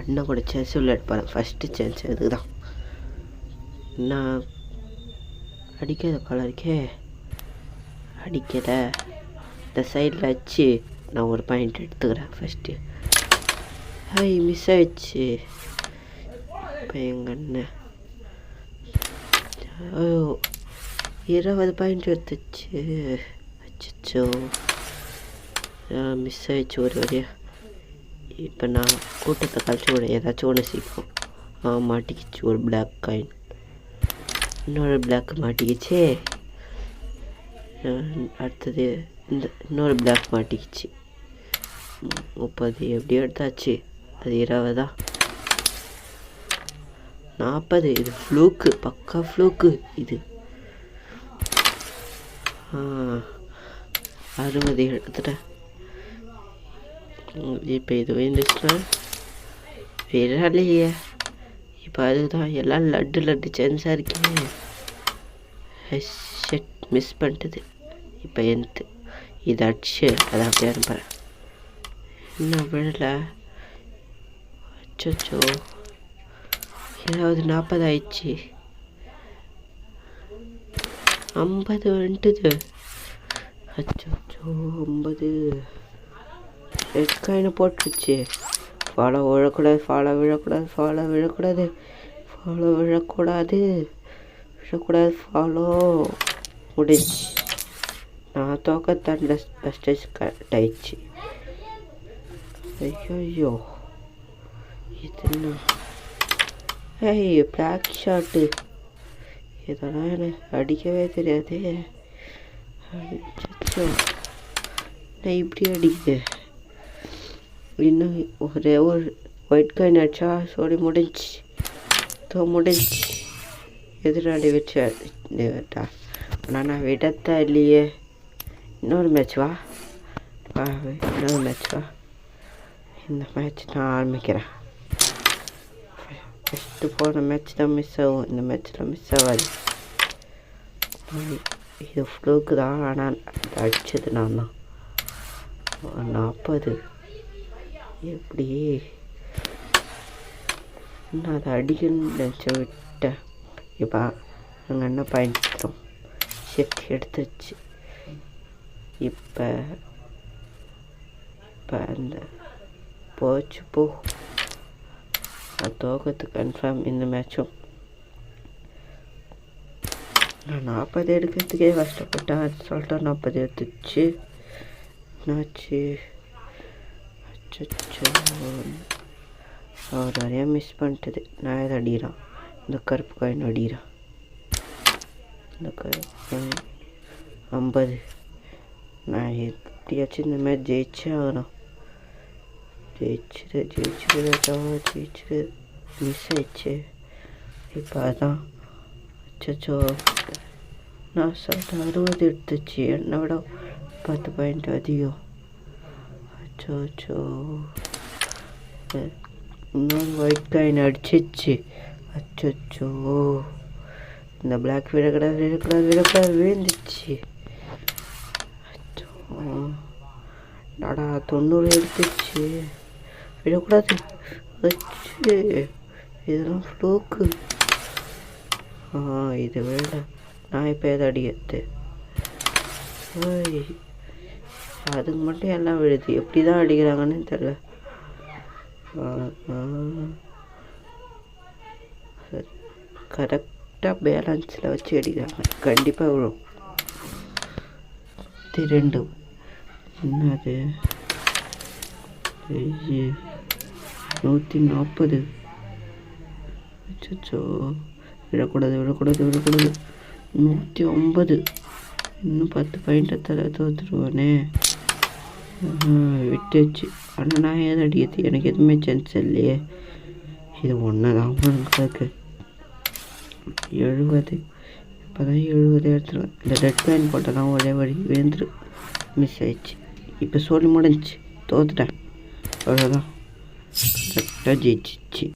அண்ணன் கூட செஸ் விளையாட போகிறேன். ஃபஸ்ட்டு சான்ஸ் இதுக்கு தான். நான் அடிக்காத பாலம் இருக்கே, அடிக்கலை. இந்த சைடில் வச்சு நான் ஒரு பாயிண்ட் எடுத்துக்கிறேன் ஃபஸ்ட்டு. மிஸ் ஆயிடுச்சு. இப்போ எங்கள் அண்ணன் 20 பாயிண்ட் எடுத்துச்சு. அச்சோ, மிஸ் ஆயிடுச்சு ஒரு வழியா. இப்போ நான் கூட்டத்தை கழிச்சு விட ஏதாச்சும் ஒன்று சீக்கிரம் மாட்டிக்கிச்சு. ஒரு பிளாக் காயின், இன்னொரு பிளாக் மாட்டிக்கிச்சு. அடுத்தது இந்த இன்னொரு பிளாக் மாட்டிக்கிச்சு. 30 எப்படி எடுத்தாச்சு. அது 20, 40. இது ஃப்ளூக்கு, பக்கா ஃப்ளூக்கு இது. 60 எடுத்துட்டேன். இப்போ இது வந்துச்சுன்னா விரலையே. இப்போ அதுதான் எல்லாம் லட்டு சான்ஸாக இருக்கேன். ஷெட் மிஸ் பண்ணிட்டது. இப்போ எனக்கு இது அடிச்சு அதை அப்படியே அனுப்புகிறேன். இன்னும் விழலை. அச்சோ, 40 ஆயிடுச்சு. 50 வந்துட்டுது. அச்சோ 50 ரெட் காயினை போட்டுருச்சு. ஃபாலோ விழக்கூடாது, ஃபாலோ விழக்கூடாது, ஃபாலோ விழக்கூடாது, ஃபாலோ விழக்கூடாது, விழக்கூடாது. ஃபாலோ முடிஞ்சு. நான் தோக்கத்தாண்ட ஸ்டேஜ் கட் ஆயிடுச்சு. ஐயோ இதுன்னா பிளாக் ஷாட்டு. இதெல்லாம் எனக்கு அடிக்கவே தெரியாது. அச்சோ, நான் இப்படி அடிக்குது. இன்னும் ஒரே ஒரு ஒயிட் காயின் அடிச்சா சொல்லி முடிஞ்சு. முடிஞ்சு. எதிராளி வச்சு ஆனால் நான் விடத்தா இல்லையே. இன்னொரு மேட்ச் வா, இன்னொரு மேட்ச் வா. இந்த மேட்ச் நான் ஆரம்பிக்கிறேன். ஃபஸ்ட்டு போன மேட்ச் தான் மிஸ் ஆகும், இந்த மேட்ச்சில் மிஸ் ஆகாது. இது ஃப்ளூக்கு தான், ஆனால் அடித்தது நான் தான். 40 எப்படி நான் அதை அடிக்கணும்னு நினச்ச விட்டேன். இப்போ அங்கே என்ன பயன்படுத்துகிறோம். செட் எடுத்துச்சு. இப்போ அந்த போச்சு போ. நான் தோக்கத்து கன்ஃபார்ம் இந்த மேட்சும். நான் 40 எடுக்கிறதுக்கே கஷ்டப்பட்டேன். அது சொல்லிட்டு 40 எடுத்துச்சு. என்னாச்சு? அச்சோ, அவர் நிறையா மிஸ் பண்ணிட்டது. நான் எதை அடிக்கிறான், இந்த கருப்பு காயின் அடிக்கிறான். இந்த கருப்பு காயின் 50. நான் எப்படியாச்சும் இந்த மாதிரி ஜெயிச்சே ஆகணும். ஜெயிச்சிரு. மிஸ் ஆயிடுச்சு. இப்போ அதான். அச்சோ, நான் சொல்லிட்டு 60 எடுத்துச்சு. என்னை விட 10 பாயிண்ட் அதிகம். அச்சோ, இன்னொரு ஒயிட் காயின் அடிச்சிச்சு. அச்சோ, இந்த பிளாக் விழக்கூடாது விழுந்துச்சு. அச்சோ, நாடா 90 எடுத்துச்சு. விழக்கூடாது. வச்சு இதெல்லாம் ஃப்ளூக்கு. இது விழ. நான் இப்போ எதை அடிக்கிறது? அதுக்கு மட்டும் எல்லாம் விழுது. எப்படி தான் அடிக்கிறாங்கன்னு தெரியல. கரெக்டாக பேலன்ஸில் வச்சு அடிக்கிறாங்க. கண்டிப்பாக விழும். 2 என்னது? 140. அச்சோ, விழக்கூடாது. 150. இன்னும் 10 பாயிண்ட் தலை தோற்றுருவானே. விட்டுச்சு. ஆனால் நான் ஏதாவது அடிக்கிறது? எனக்கு எதுவுமே சான்ஸ் இல்லையே. இது ஒன்று தான் உங்களுக்கு 70. இப்போ தான் 70 எடுத்துருவேன். இந்த ரெட் காயின் போட்டால் தான் ஒரே வழி வேந்துரு. மிஸ் ஆயிடுச்சு. இப்போ சொல்லி முடிஞ்சிச்சு. தோத்துட்டேன். அவ்வளோதான். கரெக்டாக ஜெயிச்சிச்சு.